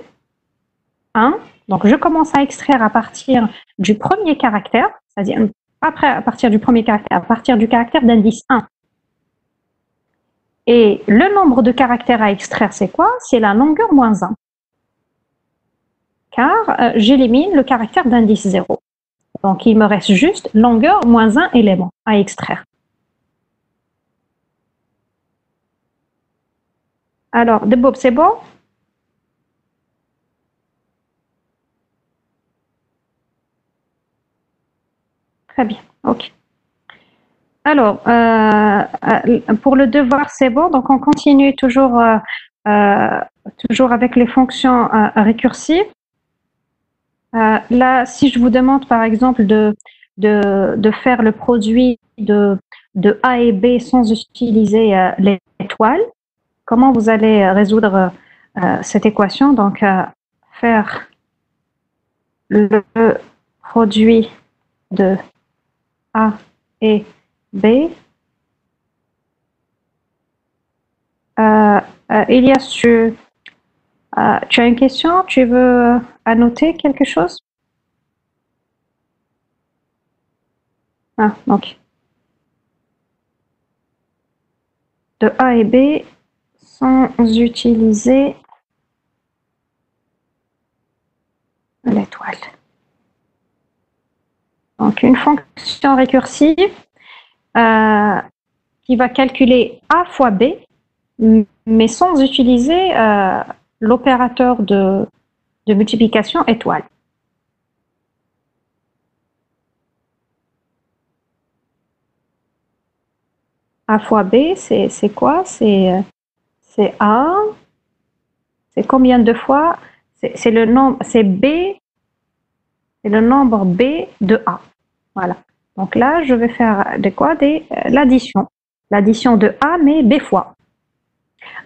1. Donc je commence à extraire à partir du premier caractère, c'est-à-dire après à partir du premier caractère, à partir du caractère d'indice 1. Et le nombre de caractères à extraire, c'est quoi? C'est la longueur moins 1. Car j'élimine le caractère d'indice 0. Donc il me reste juste longueur moins 1 élément à extraire. Alors, de Bob, c'est bon? Très bien, ok. Alors, pour le devoir, c'est bon. Donc, on continue toujours avec les fonctions récursives. Là, si je vous demande, par exemple, de faire le produit de A et B sans utiliser l'étoile, comment vous allez résoudre cette équation? Donc, faire le produit de A et B. Elias, tu as une question? Tu veux annoter quelque chose? Ah, donc de A et B sans utiliser l'étoile. Donc une fonction récursive qui va calculer A fois B, mais sans utiliser l'opérateur de multiplication étoile. A fois B, c'est quoi? C'est A. C'est combien de fois? C'est le nombre, c'est B, c'est le nombre B de A. Voilà. Donc là, je vais faire de quoi? L'addition. L'addition de A, mais B fois.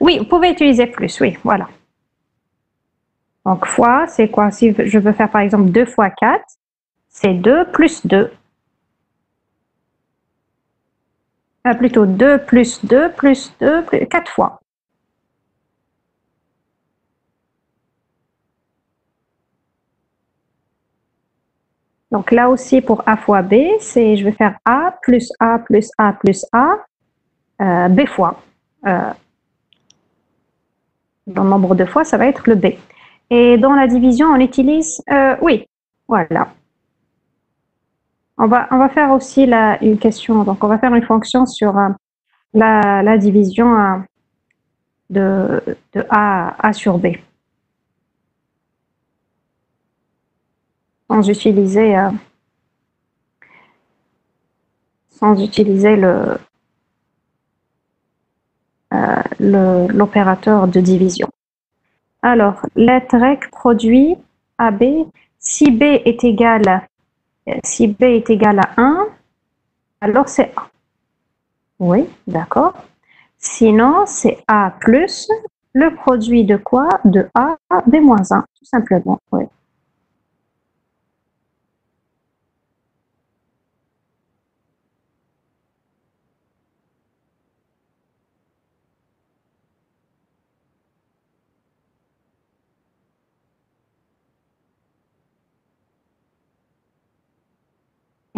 Oui, vous pouvez utiliser plus, oui, voilà. Donc fois, c'est quoi? Si je veux faire par exemple 2 fois 4, c'est 2 plus 2. Plutôt 2 plus 2 plus 2, 4 fois. Donc là aussi pour A fois B, je vais faire A plus A plus A plus A, B fois. Le nombre de fois, ça va être le B. Et dans la division, on utilise, oui, voilà. On va faire aussi une question, donc on va faire une fonction sur la division de A sur B. Sans utiliser l'opérateur de division. Alors, let rec produit AB, si B est égal à 1, alors c'est A. Oui, d'accord. Sinon, c'est A plus le produit de quoi? De A à B moins 1, tout simplement. Oui.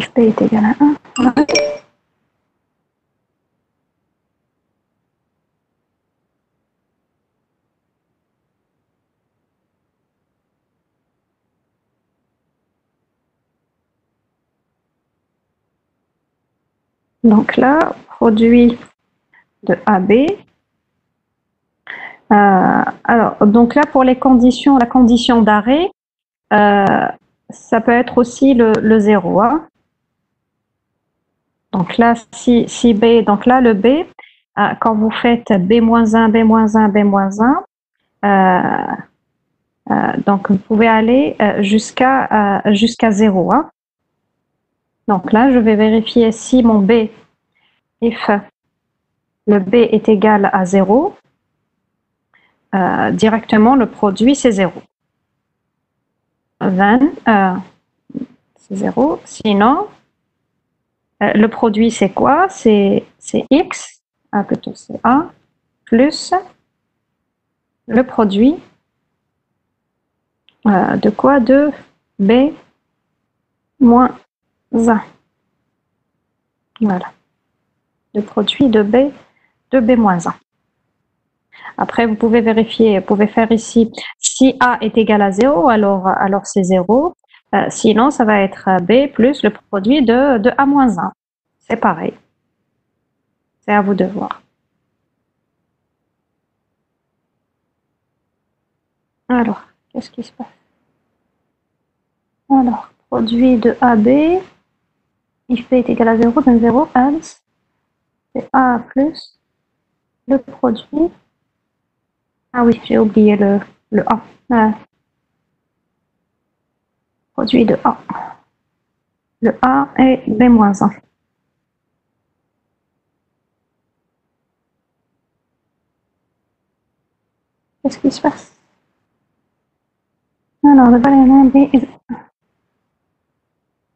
FP est égal à 1. Voilà. Donc là, produit de AB. Alors, donc là, pour les conditions, la condition d'arrêt, ça peut être aussi le 0. Hein. Donc là, si B, donc là, le B, quand vous faites B-1, B-1, B-1, donc vous pouvez aller jusqu'à 0. Hein. Donc là, je vais vérifier si mon B, if le B est égal à 0, directement le produit c'est 0. Then, c'est 0. Sinon, le produit c'est quoi? C'est X, plutôt c'est A, plus le produit de quoi? De B moins 1. Voilà. Le produit de B moins 1. Après, vous pouvez vérifier, vous pouvez faire ici, si A est égal à 0, alors c'est 0. Sinon, ça va être B plus le produit de A moins 1. C'est pareil. C'est à vous de voir. Alors, qu'est-ce qui se passe? Alors, produit de AB, if B est égal à 0, donc 0, else, c'est A plus le produit. Ah oui, j'ai oublié le A. Produit de A. Le A est B moins 1. Qu'est-ce qui se passe? Alors, le valeur B est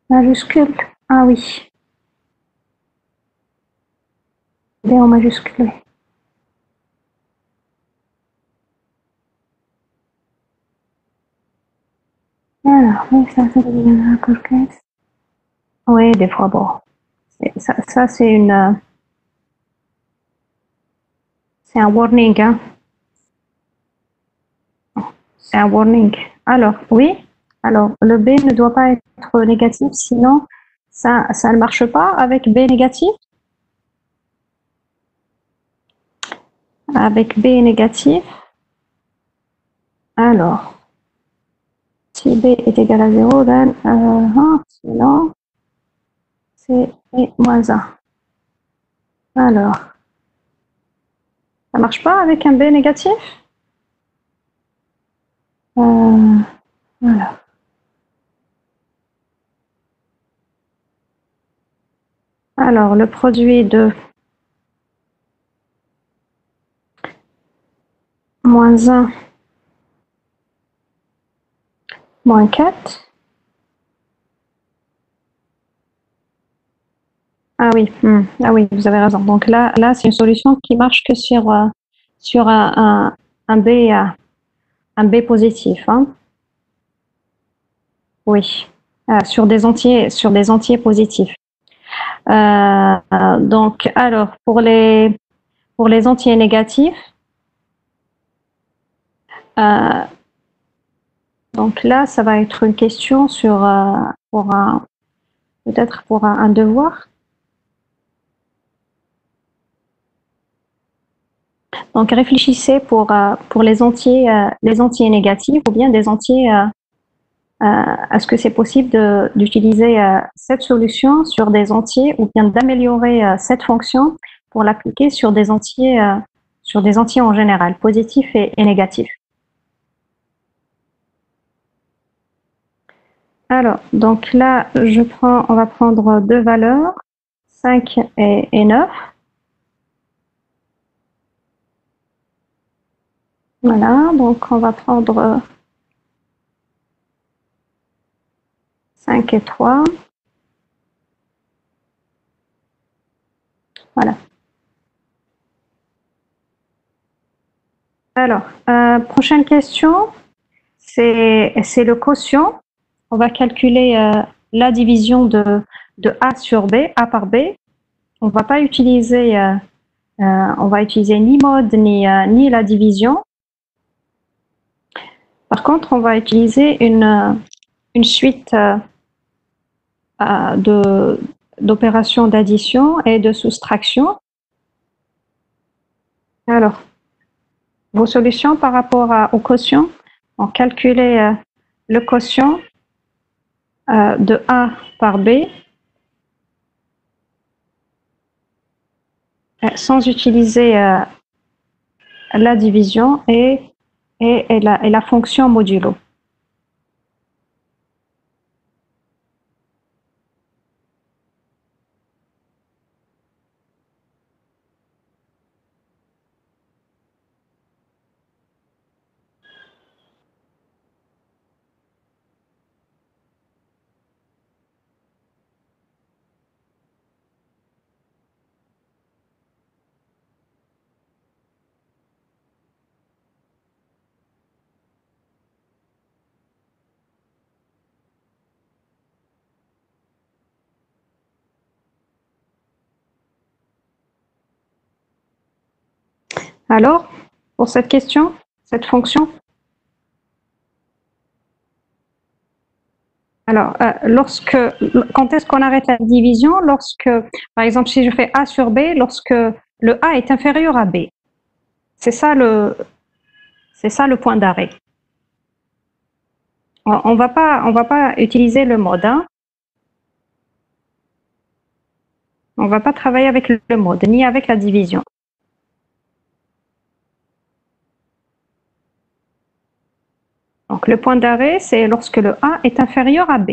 majuscule. Ah oui. B en majuscule. Alors, oui, ça devient un calcul. Oui, des fois, bon. Ça c'est c'est un warning, hein. C'est un warning. Alors, oui. Alors, le B ne doit pas être négatif, sinon ça ne marche pas avec B négatif. Avec B négatif. Alors, si B est égal à 0, then, sinon, c'est moins 1. Alors, ça marche pas avec un B négatif? Voilà. Alors, le produit de moins 1, moins 4. Ah oui, ah oui, vous avez raison. Donc là c'est une solution qui marche que sur un B, un B positif, hein. Oui, sur des entiers positifs. Donc, alors, pour les entiers négatifs, donc là, ça va être une question peut-être pour un devoir. Donc, réfléchissez pour les entiers négatifs ou bien des entiers. Est-ce que c'est possible d'utiliser cette solution sur des entiers ou bien d'améliorer cette fonction pour l'appliquer sur des entiers en général, positifs et négatifs? Alors, donc là, on va prendre deux valeurs, 5 et 9. Voilà, donc on va prendre 5 et 3. Voilà. Alors, prochaine question, c'est le quotient. On va calculer la division de A sur B, A par B. On va pas utiliser, on va utiliser ni mode ni la division. Par contre, on va utiliser une suite d'opérations d'addition et de soustraction. Alors, vos solutions par rapport au quotient, on calculait le quotient de A par B sans utiliser la division et la fonction modulo. Alors, pour cette question, cette fonction, alors, quand est-ce qu'on arrête la division? Lorsque, par exemple, si je fais A sur B, lorsque le A est inférieur à B. C'est ça le point d'arrêt. On va pas utiliser le mode, hein. On va pas travailler avec le mode, ni avec la division. Donc, le point d'arrêt, c'est lorsque le A est inférieur à B.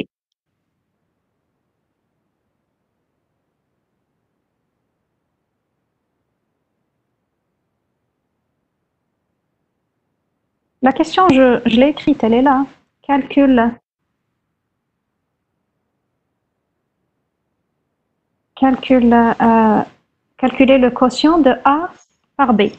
La question, je l'ai écrite, elle est là. Calculer le quotient de A par B.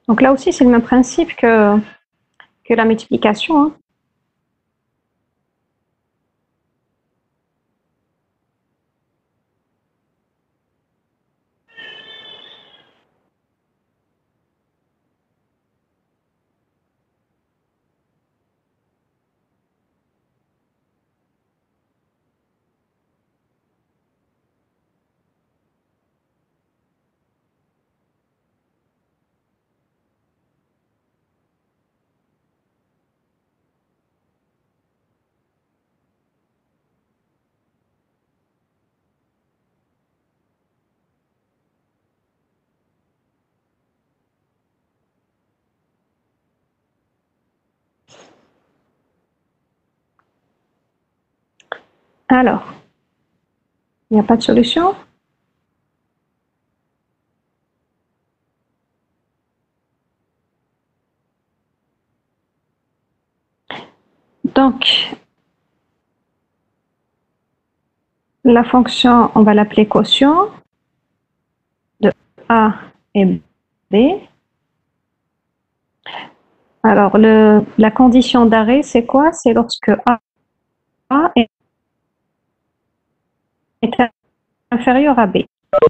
Donc là aussi, c'est le même principe que la multiplication, hein. Alors, il n'y a pas de solution? Donc, la fonction, on va l'appeler quotient de A et B. Alors, la condition d'arrêt, c'est quoi? C'est lorsque A est inférieur à B.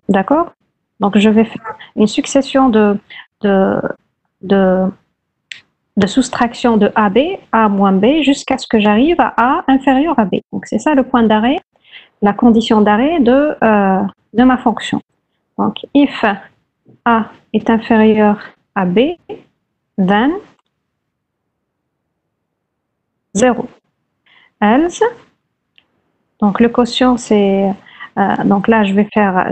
D'accord? Donc, je vais faire une succession de soustraction de AB, A moins B, jusqu'à ce que j'arrive à A inférieur à B. Donc, c'est ça le point d'arrêt, la condition d'arrêt de ma fonction. Donc, if A est inférieur à B, then 0. Else, donc le quotient, c'est, donc là, je vais faire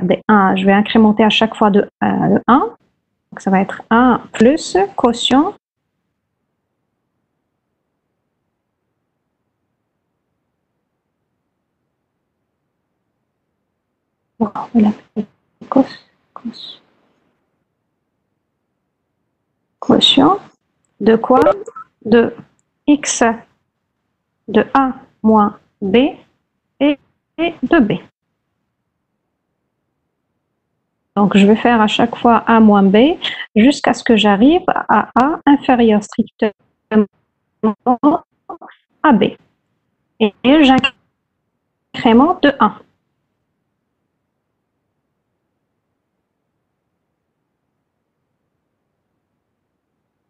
des 1, je vais incrémenter à chaque fois de 1. Donc, ça va être 1 plus quotient quotient de quoi? De x de A moins B et de B. Donc, je vais faire à chaque fois A moins B jusqu'à ce que j'arrive à A inférieur strictement à B. Et j'incrémente de 1.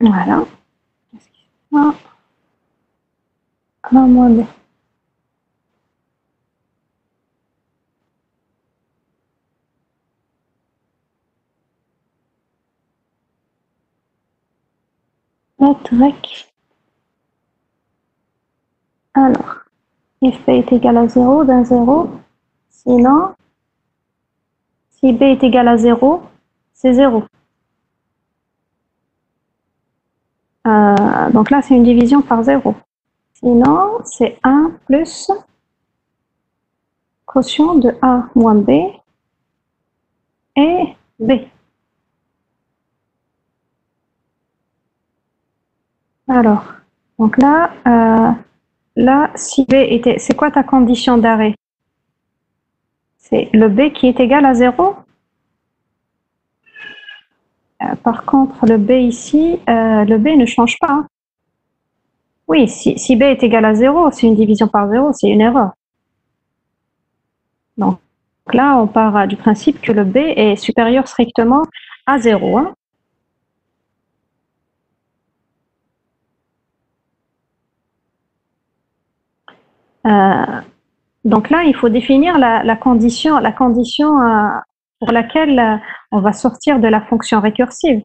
Voilà. A moins B. Alors, if B est égal à 0, d'un 0. Sinon, si B est égal à 0, c'est 0. Donc là, c'est une division par 0. Sinon, c'est 1 plus quotient de A moins B et B. Alors, donc là, si B était... C'est quoi ta condition d'arrêt? C'est le B qui est égal à 0. Par contre, le B ici, le B ne change pas, hein. Oui, si B est égal à 0, c'est une division par 0, c'est une erreur. Donc là, on part du principe que le B est supérieur strictement à 0, hein. Donc là, il faut définir la condition pour laquelle on va sortir de la fonction récursive.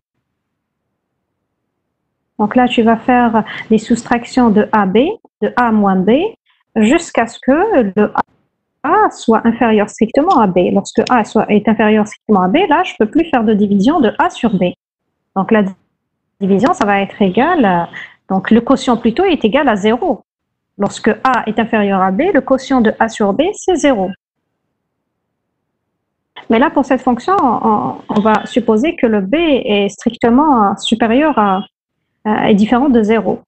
Donc là, tu vas faire des soustractions de AB, de A moins B, jusqu'à ce que le A soit inférieur strictement à B. Lorsque A est inférieur strictement à B, là, je ne peux plus faire de division de A sur B. Donc la division, ça va être égal Donc, le quotient plutôt est égal à 0. Lorsque A est inférieur à B, le quotient de A sur B, c'est 0. Mais là, pour cette fonction, on va supposer que le B est strictement supérieur est différent de 0.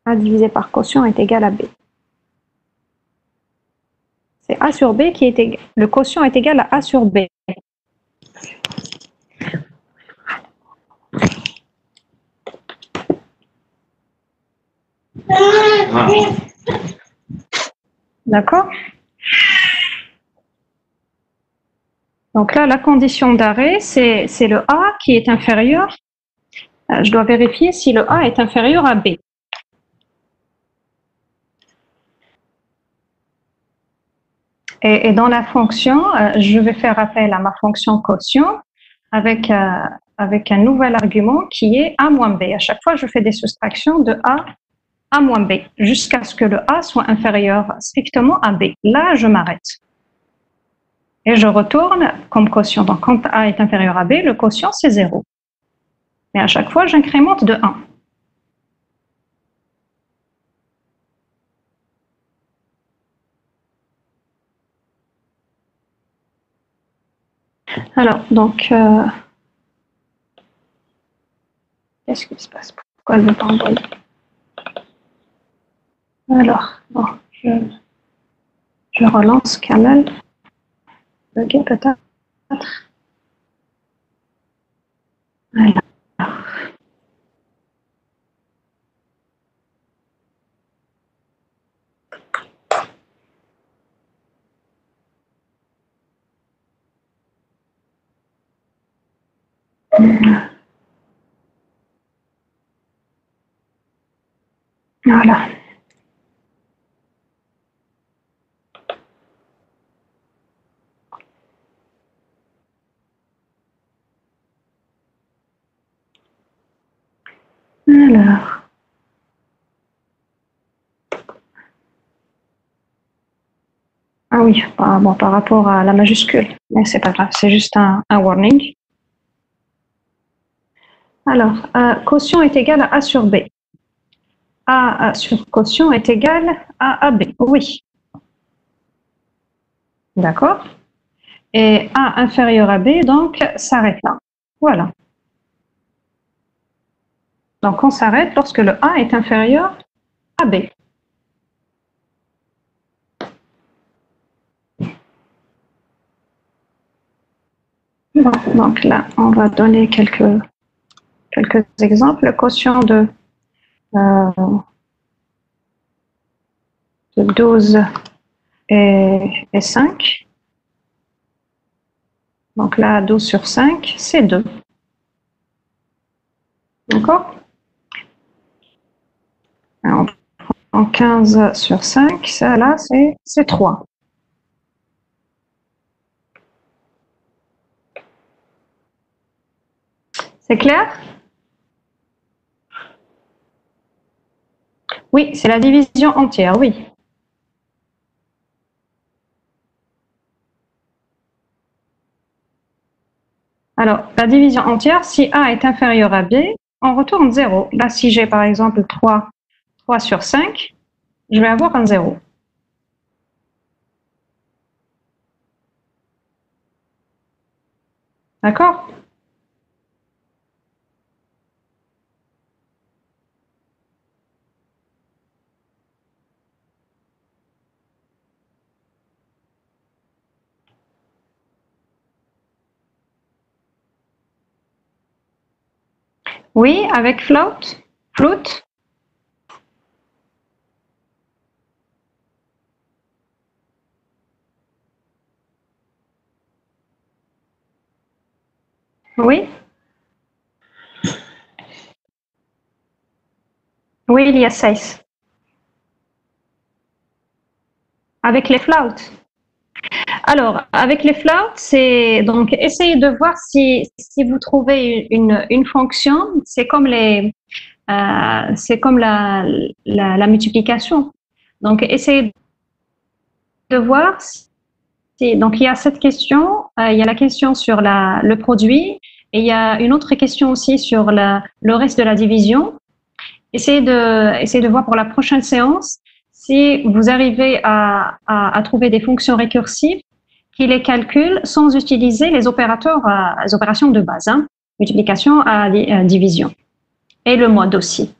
A divisé par quotient est égal à B. C'est A sur B qui est égal. Le quotient est égal à A sur B. D'accord? Donc là, la condition d'arrêt, c'est le A qui est inférieur. Je dois vérifier si le A est inférieur à B. Et dans la fonction, je vais faire appel à ma fonction quotient avec un nouvel argument qui est A moins B. À chaque fois, je fais des soustractions de A moins B jusqu'à ce que le A soit inférieur strictement à B. Là, je m'arrête. Et je retourne comme quotient. Donc, quand A est inférieur à B, le quotient, c'est 0. Mais à chaque fois, j'incrémente de 1. Alors, donc, qu'est-ce qui se passe? Pourquoi elle ne veut pas envoyer? Alors, bon, je relance Camel. Ok, peut-être. Voilà. Voilà. Alors. Ah oui, par rapport à la majuscule, mais c'est pas grave, c'est juste un warning. Alors, quotient est égal à A sur B. A sur quotient est égal à AB, oui. D'accord? Et A inférieur à B, donc, s'arrête là. Voilà. Donc, on s'arrête lorsque le A est inférieur à B. Bon, donc là, on va donner quelques exemples. Le quotient de 12 et 5. Donc là, 12 sur 5, c'est 2. D'accord? On prend 15 sur 5, ça là, c'est 3. C'est clair? Oui, c'est la division entière, oui. Alors, la division entière, si A est inférieur à B, on retourne 0. Là, si j'ai par exemple 3 sur 5, je vais avoir un 0. D'accord? Oui, avec float? Float? Oui? Oui, il y a 16. Avec les floats? Alors, avec les floats, c'est donc essayez de voir si vous trouvez une fonction, c'est comme la multiplication. Donc, essayez de voir si Donc, il y a cette question, il y a la question sur le produit, et il y a une autre question aussi sur le reste de la division. Essayez de voir pour la prochaine séance si vous arrivez à trouver des fonctions récursives qui les calculent sans utiliser les opérations de base, hein, multiplication à division, et le mode aussi.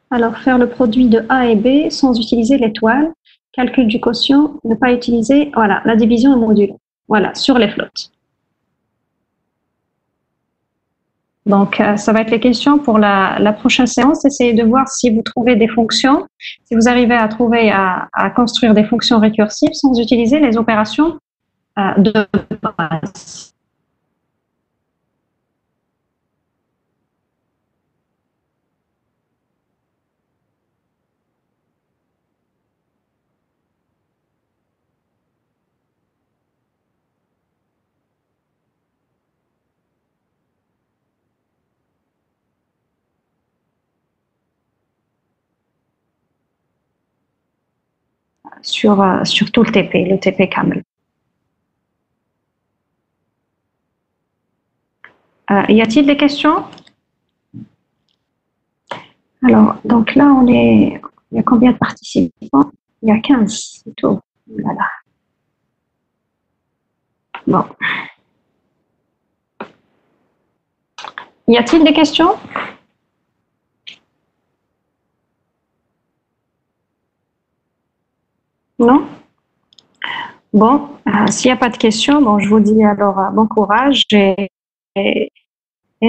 Alors, faire le produit de A et B sans utiliser l'étoile, calcul du quotient, ne pas utiliser, voilà, la division et modulo. Voilà, sur les flottes. Donc, ça va être les questions pour la prochaine séance. Essayez de voir si vous trouvez des fonctions, si vous arrivez à construire des fonctions récursives sans utiliser les opérations de base. Sur tout le TP Camel. Y a-t-il des questions? Alors, donc là, il y a combien de participants? Il y a 15, c'est tout. Voilà. Bon. Y a-t-il des questions? Non? Bon, s'il n'y a pas de questions, bon, je vous dis alors bon courage et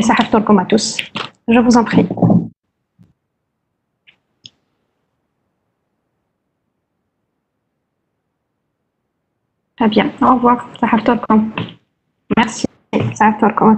sahaftolkom à tous. Je vous en prie. Très bien. Au revoir. Sahaftolkom. Merci. Sahaftolkom.